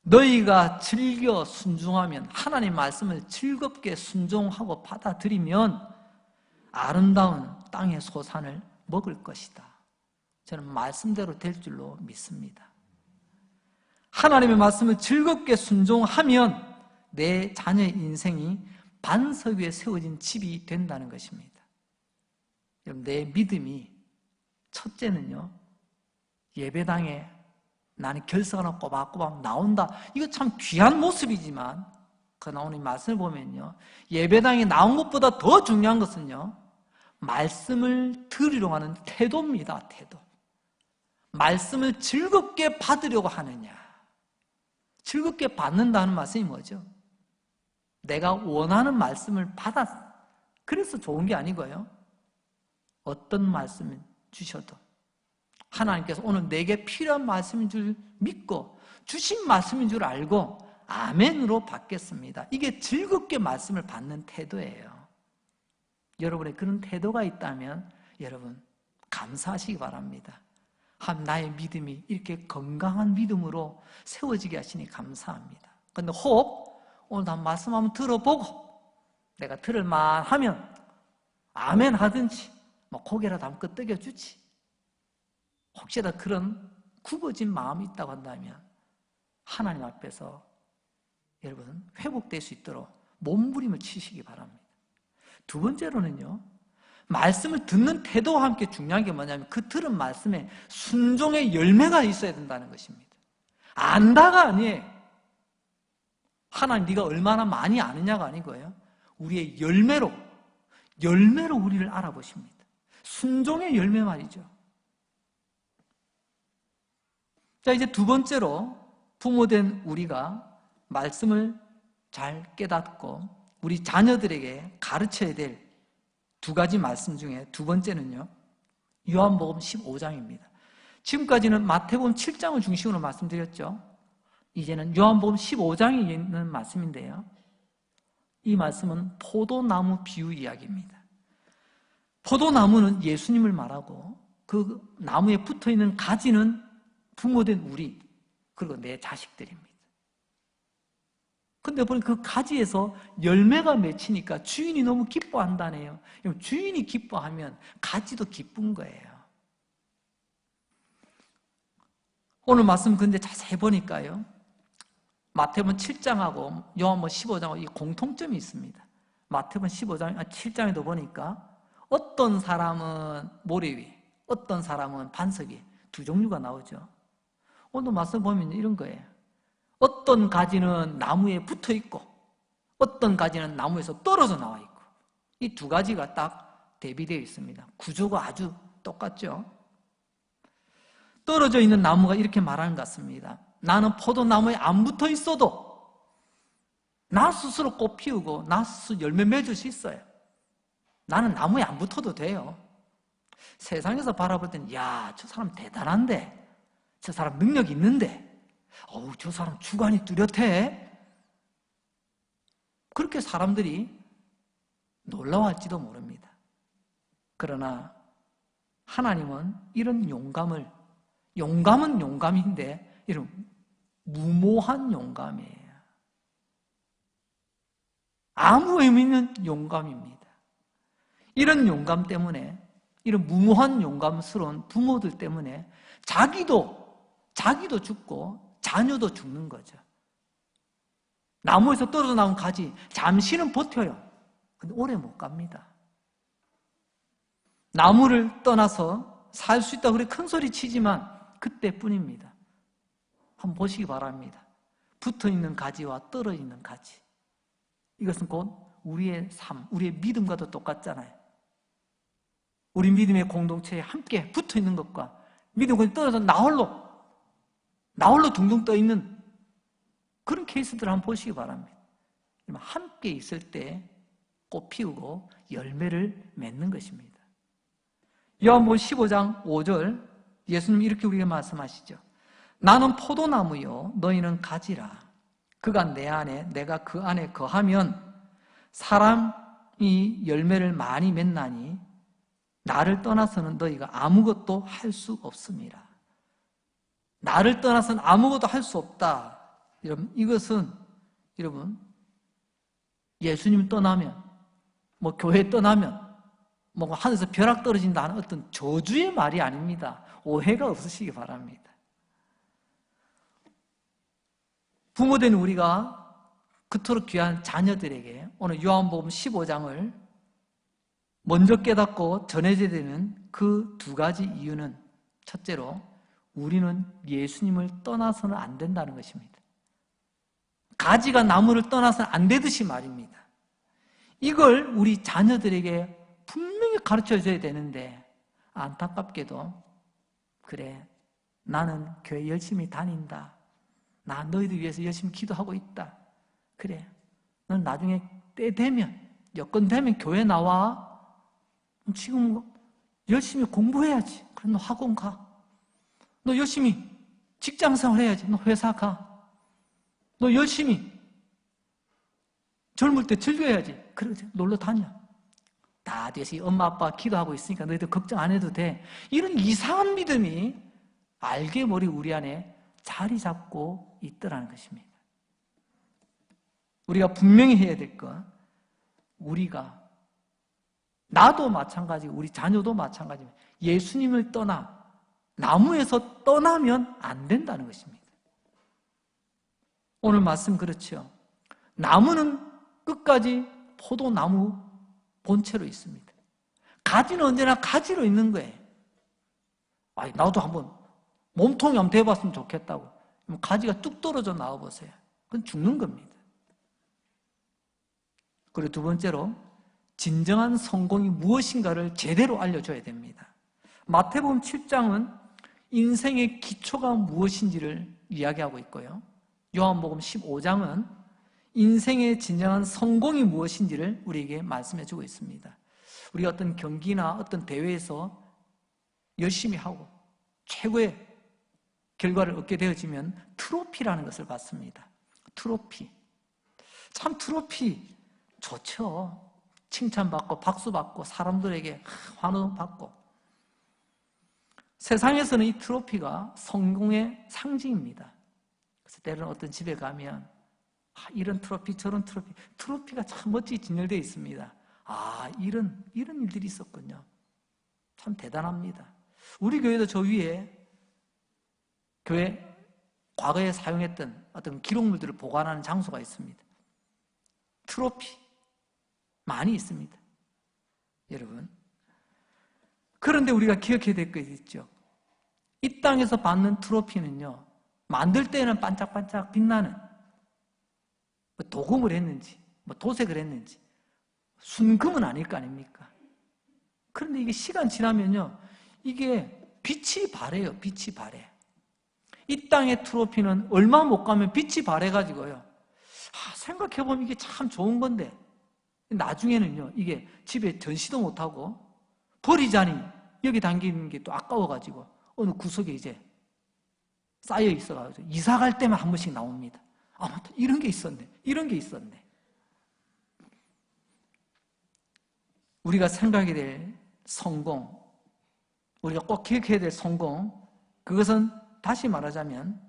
너희가 즐겨 순종하면, 하나님 말씀을 즐겁게 순종하고 받아들이면 아름다운 땅의 소산을 먹을 것이다. 저는 말씀대로 될 줄로 믿습니다. 하나님의 말씀을 즐겁게 순종하면 내 자녀의 인생이 반석 위에 세워진 집이 된다는 것입니다. 여러분, 내 믿음이 첫째는요, 예배당에 나는 결석 꼬박꼬박 나온다. 이거 참 귀한 모습이지만 그 나오는 말씀을 보면요, 예배당에 나온 것보다 더 중요한 것은요, 말씀을 들으려고 하는 태도입니다. 태도. 말씀을 즐겁게 받으려고 하느냐. 즐겁게 받는다는 말씀이 뭐죠? 내가 원하는 말씀을 받아 그래서 좋은 게 아니고요, 어떤 말씀을 주셔도 하나님께서 오늘 내게 필요한 말씀인 줄 믿고 주신 말씀인 줄 알고 아멘으로 받겠습니다. 이게 즐겁게 말씀을 받는 태도예요. 여러분의 그런 태도가 있다면 여러분 감사하시기 바랍니다. 나의 믿음이 이렇게 건강한 믿음으로 세워지게 하시니 감사합니다. 그런데 혹 오늘 한 말씀 한번 들어보고 내가 들을만 하면 아멘 하든지 고개라도 한번 끄덕여주지. 혹시라도 그런 굽어진 마음이 있다고 한다면 하나님 앞에서 여러분 회복될 수 있도록 몸부림을 치시기 바랍니다. 두 번째로는요, 말씀을 듣는 태도와 함께 중요한 게 뭐냐면 그 들은 말씀에 순종의 열매가 있어야 된다는 것입니다. 안다가 아니에요. 하나님 네가 얼마나 많이 아느냐가 아니고요, 우리의 열매로 우리를 알아보십니다. 순종의 열매 말이죠. 자, 이제 두 번째로 부모된 우리가 말씀을 잘 깨닫고 우리 자녀들에게 가르쳐야 될 두 가지 말씀 중에 두 번째는요, 요한복음 15장입니다. 지금까지는 마태복음 7장을 중심으로 말씀드렸죠. 이제는 요한복음 15장에 있는 말씀인데요, 이 말씀은 포도나무 비유 이야기입니다. 포도나무는 예수님을 말하고 그 나무에 붙어있는 가지는 부모된 우리, 그리고 내 자식들입니다. 근데 보니 그 가지에서 열매가 맺히니까 주인이 너무 기뻐한다네요. 주인이 기뻐하면 가지도 기쁜 거예요. 오늘 말씀 근데 자세히 보니까요, 마태복음 7장하고 요한복음 15장하고 이 공통점이 있습니다. 마태복음 7장에도 보니까 어떤 사람은 모래 위, 어떤 사람은 반석 위, 두 종류가 나오죠. 오늘 말씀 보면 이런 거예요. 어떤 가지는 나무에 붙어 있고 어떤 가지는 나무에서 떨어져 나와 있고, 이 두 가지가 딱 대비되어 있습니다. 구조가 아주 똑같죠. 떨어져 있는 나무가 이렇게 말하는 것 같습니다. 나는 포도나무에 안 붙어 있어도 나 스스로 꽃 피우고 나 스스로 열매 맺을 수 있어요. 나는 나무에 안 붙어도 돼요. 세상에서 바라볼 때는 야, 저 사람 대단한데, 저 사람 능력 있는데, 저 사람 주관이 뚜렷해. 그렇게 사람들이 놀라워할지도 모릅니다. 그러나 하나님은 이런 용감은 용감인데 이런 무모한 용감이에요. 아무 의미 있는 용감입니다. 이런 용감 때문에, 이런 무모한 용감스러운 부모들 때문에 자기도 죽고 자녀도 죽는 거죠. 나무에서 떨어져 나온 가지, 잠시는 버텨요. 근데 오래 못 갑니다. 나무를 떠나서 살 수 있다고 그래 큰 소리 치지만 그때뿐입니다. 한번 보시기 바랍니다. 붙어있는 가지와 떨어지는 가지. 이것은 곧 우리의 삶, 우리의 믿음과도 똑같잖아요. 우리 믿음의 공동체에 함께 붙어있는 것과 믿음과 떨어져 나홀로 둥둥 떠있는 그런 케이스들을 한번 보시기 바랍니다. 함께 있을 때 꽃 피우고 열매를 맺는 것입니다. 요한복음 15장 5절 예수님 이렇게 우리에게 말씀하시죠. 나는 포도나무요 너희는 가지라. 그가 내 안에 내가 그 안에 거하면 사람이 열매를 많이 맺나니 나를 떠나서는 너희가 아무것도 할 수 없습니다. 나를 떠나서는 아무것도 할 수 없다. 여러분, 이것은 여러분 예수님 떠나면 교회 떠나면 하늘에서 벼락 떨어진다는 어떤 저주의 말이 아닙니다. 오해가 없으시기 바랍니다. 부모된 우리가 그토록 귀한 자녀들에게 오늘 요한복음 15장을 먼저 깨닫고 전해져야 되는 그 두 가지 이유는 첫째로 우리는 예수님을 떠나서는 안 된다는 것입니다. 가지가 나무를 떠나서는 안 되듯이 말입니다. 이걸 우리 자녀들에게 분명히 가르쳐줘야 되는데 안타깝게도 그래 나는 교회 열심히 다닌다. 나 너희들 위해서 열심히 기도하고 있다. 그래 넌 나중에 때 되면 여건 되면 교회 나와. 지금 열심히 공부해야지. 그래 너 학원 가. 너 열심히 직장생활 해야지. 너 회사 가. 너 열심히 젊을 때 즐겨야지. 그래 놀러 다녀. 다 돼서 엄마 아빠 기도하고 있으니까 너희들 걱정 안 해도 돼. 이런 이상한 믿음이 알게 모르게 우리 안에 자리 잡고 있더라는 것입니다. 우리가 분명히 해야 될 것, 우리가 나도 마찬가지고 우리 자녀도 마찬가지입니다. 예수님을 떠나 나무에서 떠나면 안 된다는 것입니다. 오늘 말씀 그렇죠. 나무는 끝까지 포도나무 본체로 있습니다. 가지는 언제나 가지로 있는 거예요. 나도 한번 몸통이 한번 돼봤으면 좋겠다고. 가지가 뚝 떨어져 나와보세요. 그건 죽는 겁니다. 그리고 두 번째로 진정한 성공이 무엇인가를 제대로 알려줘야 됩니다. 마태복음 7장은 인생의 기초가 무엇인지를 이야기하고 있고요. 요한복음 15장은 인생의 진정한 성공이 무엇인지를 우리에게 말씀해주고 있습니다. 우리가 어떤 경기나 어떤 대회에서 열심히 하고 최고의 결과를 얻게 되어지면 트로피라는 것을 받습니다. 트로피. 참 트로피 좋죠. 칭찬받고 박수받고 사람들에게 환호받고. 세상에서는 이 트로피가 성공의 상징입니다. 그래서 때로는 어떤 집에 가면 이런 트로피 저런 트로피가 참 멋지게 진열되어 있습니다. 이런 일들이 있었군요. 참 대단합니다. 우리 교회도 저 위에 교회 과거에 사용했던 어떤 기록물들을 보관하는 장소가 있습니다. 트로피 많이 있습니다. 여러분, 그런데 우리가 기억해야 될 것이 있죠. 이 땅에서 받는 트로피는요, 만들 때는 반짝반짝 빛나는 도금을 했는지 도색을 했는지 순금은 아닐 거 아닙니까? 그런데 이게 시간 지나면요, 이게 빛이 바래요. 빛이 바래. 이 땅의 트로피는 얼마 못 가면 빛이 바래가지고요, 생각해보면 이게 참 좋은 건데 나중에는요, 이게 집에 전시도 못하고 버리자니 여기 담기는 게 또 아까워가지고 어느 구석에 이제 쌓여 있어가지고 이사 갈 때만 한 번씩 나옵니다. 맞다, 이런 게 있었네. 이런 게 있었네. 우리가 생각해야 될 성공, 우리가 꼭 기억해야 될 성공, 그것은 다시 말하자면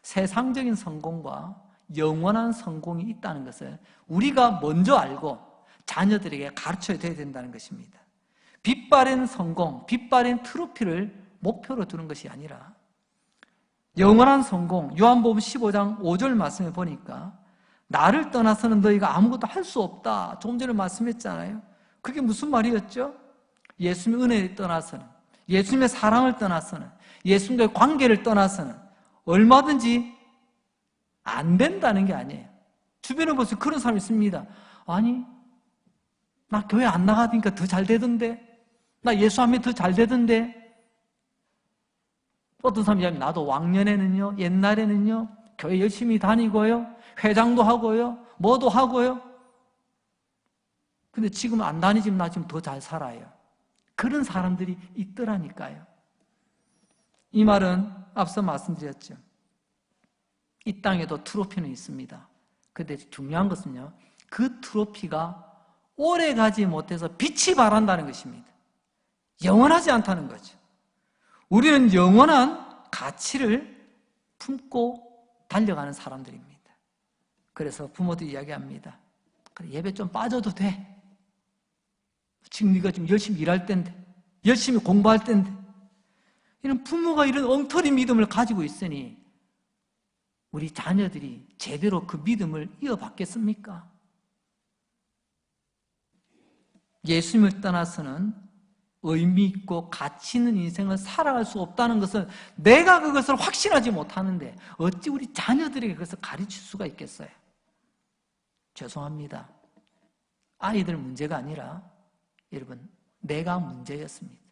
세상적인 성공과 영원한 성공이 있다는 것을 우리가 먼저 알고 자녀들에게 가르쳐야 된다는 것입니다. 빛바랜 성공, 빛바랜 트로피를 목표로 두는 것이 아니라 영원한 성공, 요한복음 15장 5절 말씀에 보니까 나를 떠나서는 너희가 아무것도 할 수 없다. 조금 전에 말씀했잖아요. 그게 무슨 말이었죠? 예수님의 은혜를 떠나서는, 예수님의 사랑을 떠나서는, 예수님과의 관계를 떠나서는 얼마든지 안 된다는 게 아니에요. 주변에 보세요. 그런 사람이 있습니다. 아니, 나 교회 안 나가니까 더 잘 되던데, 나 예수하면 더 잘 되던데. 어떤 사람이 얘기하면 나도 왕년에는요, 옛날에는요, 교회 열심히 다니고요, 회장도 하고요, 뭐도 하고요. 근데 지금 안 다니지만 나 지금 더 잘 살아요. 그런 사람들이 있더라니까요. 이 말은 앞서 말씀드렸죠. 이 땅에도 트로피는 있습니다. 근데 중요한 것은요, 그 트로피가 오래 가지 못해서 빛이 바란다는 것입니다. 영원하지 않다는 거죠. 우리는 영원한 가치를 품고 달려가는 사람들입니다. 그래서 부모도 이야기합니다. 그래, 예배 좀 빠져도 돼. 지금 네가 좀 열심히 일할 때인데, 열심히 공부할 때인데. 이런 부모가 이런 엉터리 믿음을 가지고 있으니 우리 자녀들이 제대로 그 믿음을 이어받겠습니까? 예수님을 떠나서는 의미 있고 가치 있는 인생을 살아갈 수 없다는 것을 내가 그것을 확신하지 못하는데 어찌 우리 자녀들에게 그것을 가르칠 수가 있겠어요? 죄송합니다. 아이들 문제가 아니라 여러분, 내가 문제였습니다.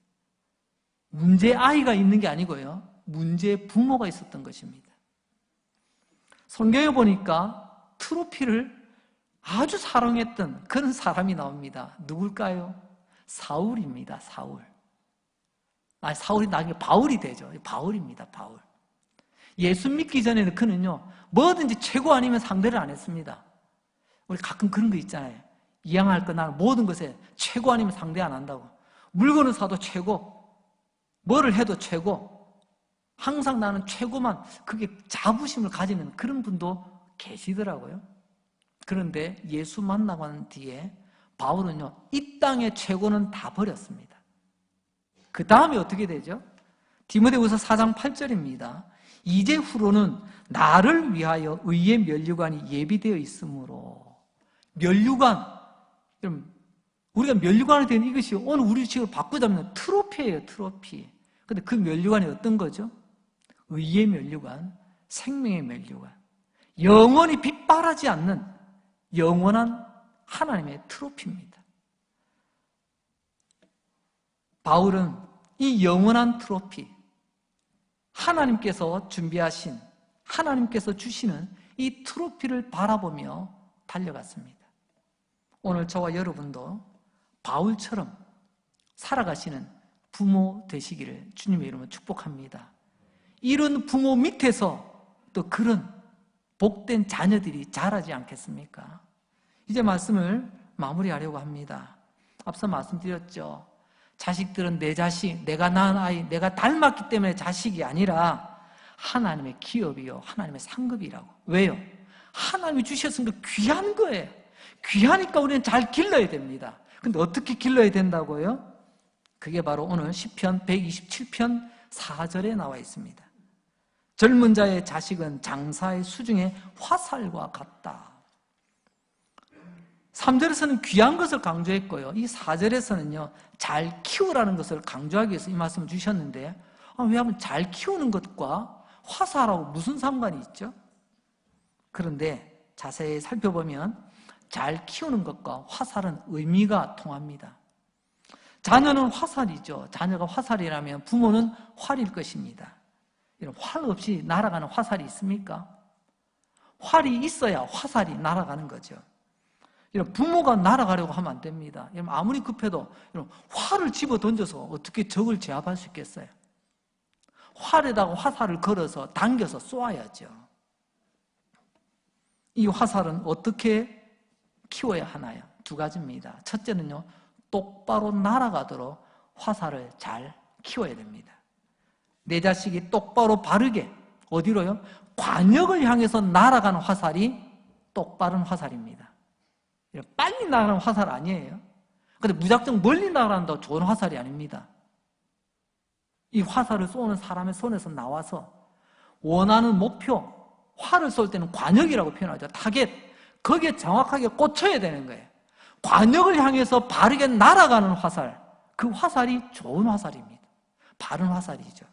문제 아이가 있는 게 아니고요, 문제 부모가 있었던 것입니다. 성경에 보니까 트로피를 아주 사랑했던 그런 사람이 나옵니다. 누굴까요? 사울입니다. 사울. 사울이 나중에 바울이 되죠. 바울입니다. 바울. 예수 믿기 전에는 그는요, 뭐든지 최고 아니면 상대를 안 했습니다. 우리 가끔 그런 거 있잖아요. 이양할 거 나는 모든 것에 최고 아니면 상대 안 한다고. 물건을 사도 최고, 뭐를 해도 최고, 항상 나는 최고만, 그게 자부심을 가지는 그런 분도 계시더라고요. 그런데 예수 만나고 난 뒤에 바울은요, 이 땅의 최고는 다 버렸습니다. 그 다음에 어떻게 되죠? 디모데후서 4장 8절입니다. 이제 후로는 나를 위하여 의의 면류관이 예비되어 있으므로. 면류관, 여러분, 우리가 면류관이 된 이것이 오늘 우리 식으로 바꾸자면 트로피예요. 트로피. 근데 그 면류관이 어떤 거죠? 의의 면류관, 생명의 면류관, 영원히 빛발하지 않는 영원한 하나님의 트로피입니다. 바울은 이 영원한 트로피, 하나님께서 준비하신, 하나님께서 주시는 이 트로피를 바라보며 달려갔습니다. 오늘 저와 여러분도 바울처럼 살아가시는 부모 되시기를 주님의 이름으로 축복합니다. 이런 부모 밑에서 또 그런 복된 자녀들이 자라지 않겠습니까? 이제 말씀을 마무리하려고 합니다. 앞서 말씀드렸죠. 자식들은 내 자식, 내가 낳은 아이, 내가 닮았기 때문에 자식이 아니라 하나님의 기업이요, 하나님의 상급이라고. 왜요? 하나님이 주셨으니까 귀한 거예요. 귀하니까 우리는 잘 길러야 됩니다. 근데 어떻게 길러야 된다고요? 그게 바로 오늘 시편 127편 4절에 나와 있습니다. 젊은 자의 자식은 장사의 수중에 화살과 같다. 3절에서는 귀한 것을 강조했고요, 이 4절에서는요, 잘 키우라는 것을 강조하기 위해서 이 말씀을 주셨는데, 왜냐하면 잘 키우는 것과 화살하고 무슨 상관이 있죠? 그런데 자세히 살펴보면 잘 키우는 것과 화살은 의미가 통합니다. 자녀는 화살이죠. 자녀가 화살이라면 부모는 활일 것입니다. 이런 활 없이 날아가는 화살이 있습니까? 활이 있어야 화살이 날아가는 거죠. 이런 부모가 날아가려고 하면 안 됩니다. 아무리 급해도 이런 활을 집어 던져서 어떻게 적을 제압할 수 있겠어요? 활에다가 화살을 걸어서 당겨서 쏘아야죠. 이 화살은 어떻게 키워야 하나요? 두 가지입니다. 첫째는요, 똑바로 날아가도록 화살을 잘 키워야 됩니다. 내 자식이 똑바로 바르게, 어디로요? 관역을 향해서 날아가는 화살이 똑바른 화살입니다. 빨리 날아가는 화살 아니에요. 근데 무작정 멀리 날아간다고 좋은 화살이 아닙니다. 이 화살을 쏘는 사람의 손에서 나와서 원하는 목표, 활을 쏠 때는 관역이라고 표현하죠. 타겟, 거기에 정확하게 꽂혀야 되는 거예요. 관역을 향해서 바르게 날아가는 화살, 그 화살이 좋은 화살입니다. 바른 화살이죠.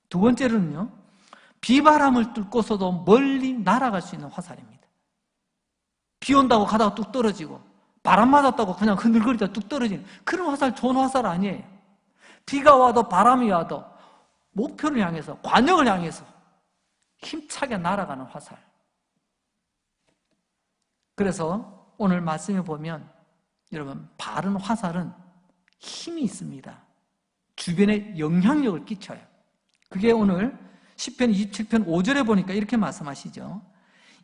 두 번째로는요, 비바람을 뚫고서도 멀리 날아갈 수 있는 화살입니다. 비 온다고 가다가 뚝 떨어지고 바람 맞았다고 그냥 흔들거리다 뚝 떨어지는 그런 화살, 좋은 화살 아니에요. 비가 와도 바람이 와도 목표를 향해서, 관역을 향해서 힘차게 날아가는 화살. 그래서 오늘 말씀에 보면 여러분, 바른 화살은 힘이 있습니다. 주변에 영향력을 끼쳐요. 그게 오늘 시편 27편 5절에 보니까 이렇게 말씀하시죠.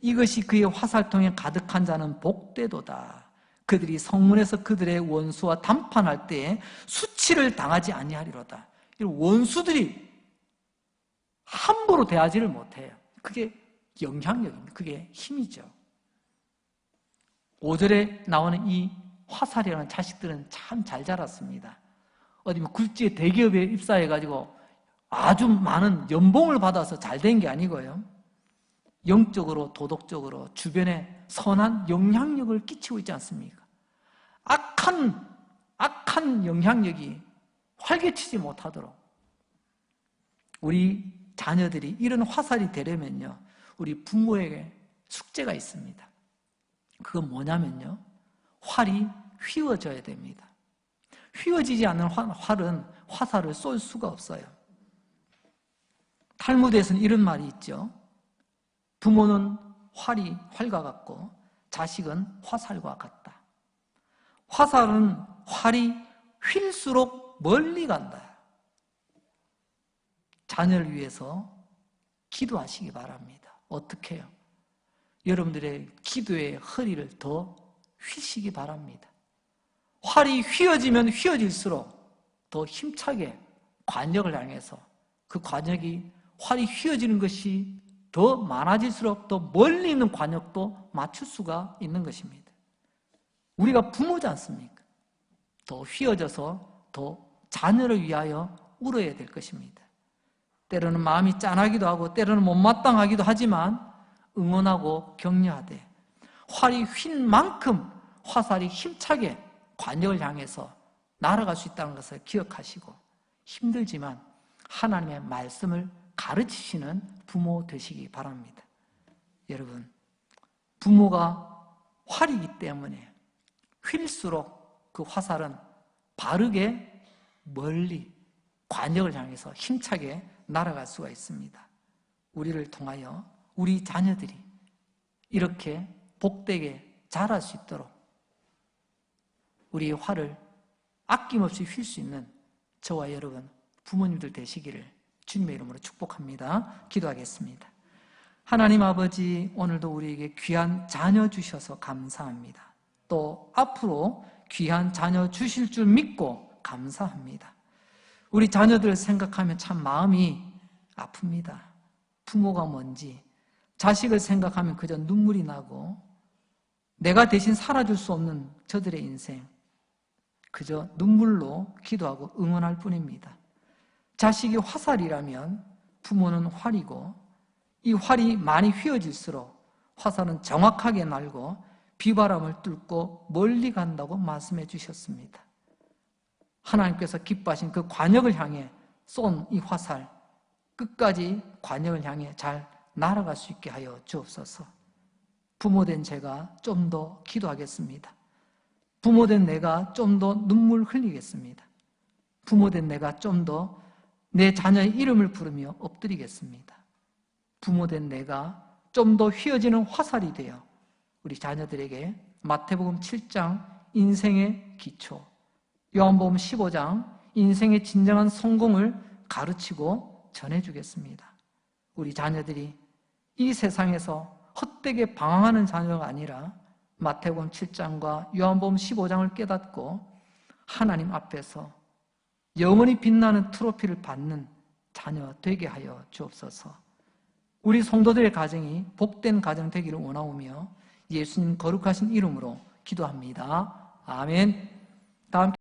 이것이 그의 화살통에 가득한 자는 복되도다. 그들이 성문에서 그들의 원수와 담판할 때에 수치를 당하지 아니하리로다. 원수들이 함부로 대하지를 못해요. 그게 영향력입니다. 그게 힘이죠. 5절에 나오는 이 화살이라는 자식들은 참 잘 자랐습니다. 어디 굴지의 대기업에 입사해가지고 아주 많은 연봉을 받아서 잘 된 게 아니고요. 영적으로, 도덕적으로 주변에 선한 영향력을 끼치고 있지 않습니까? 악한 영향력이 활개치지 못하도록 우리 자녀들이 이런 화살이 되려면요, 우리 부모에게 숙제가 있습니다. 그건 뭐냐면요, 활이 휘어져야 됩니다. 휘어지지 않는 활은 화살을 쏠 수가 없어요. 탈무드에서는 이런 말이 있죠. 부모는 활과 같고 자식은 화살과 같다. 화살은 활이 휠수록 멀리 간다. 자녀를 위해서 기도하시기 바랍니다. 어떻게 해요? 여러분들의 기도의 허리를 더 휘시기 바랍니다. 활이 휘어지면 휘어질수록 더 힘차게 관역을 향해서 그 관역이 활이 휘어지는 것이 더 많아질수록 더 멀리 있는 관역도 맞출 수가 있는 것입니다. 우리가 부모지 않습니까? 더 휘어져서 더 자녀를 위하여 울어야 될 것입니다. 때로는 마음이 짠하기도 하고 때로는 못마땅하기도 하지만 응원하고 격려하되 활이 휜 만큼 화살이 힘차게 관역을 향해서 날아갈 수 있다는 것을 기억하시고 힘들지만 하나님의 말씀을 가르치시는 부모 되시기 바랍니다. 여러분, 부모가 활이기 때문에 휠수록 그 화살은 바르게 멀리 관역을 향해서 힘차게 날아갈 수가 있습니다. 우리를 통하여 우리 자녀들이 이렇게 복되게 자랄 수 있도록 우리의 활을 아낌없이 휠 수 있는 저와 여러분 부모님들 되시기를 주님의 이름으로 축복합니다. 기도하겠습니다. 하나님 아버지, 오늘도 우리에게 귀한 자녀 주셔서 감사합니다. 또 앞으로 귀한 자녀 주실 줄 믿고 감사합니다. 우리 자녀들을 생각하면 참 마음이 아픕니다. 부모가 뭔지, 자식을 생각하면 그저 눈물이 나고 내가 대신 살아줄 수 없는 저들의 인생, 그저 눈물로 기도하고 응원할 뿐입니다. 자식이 화살이라면 부모는 활이고 이 활이 많이 휘어질수록 화살은 정확하게 날고 비바람을 뚫고 멀리 간다고 말씀해 주셨습니다. 하나님께서 기뻐하신 그 관역을 향해 쏜 이 화살, 끝까지 관역을 향해 잘 날아갈 수 있게 하여 주옵소서. 부모된 제가 좀 더 기도하겠습니다. 부모된 내가 좀 더 눈물 흘리겠습니다. 부모된 내가 좀 더 내 자녀의 이름을 부르며 엎드리겠습니다. 부모된 내가 좀 더 휘어지는 화살이 되어 우리 자녀들에게 마태복음 7장 인생의 기초, 요한복음 15장 인생의 진정한 성공을 가르치고 전해주겠습니다. 우리 자녀들이 이 세상에서 헛되게 방황하는 자녀가 아니라 마태복음 7장과 요한복음 15장을 깨닫고 하나님 앞에서 영원히 빛나는 트로피를 받는 자녀 되게 하여 주옵소서. 우리 성도들의 가정이 복된 가정 되기를 원하오며 예수님 거룩하신 이름으로 기도합니다. 아멘. 다음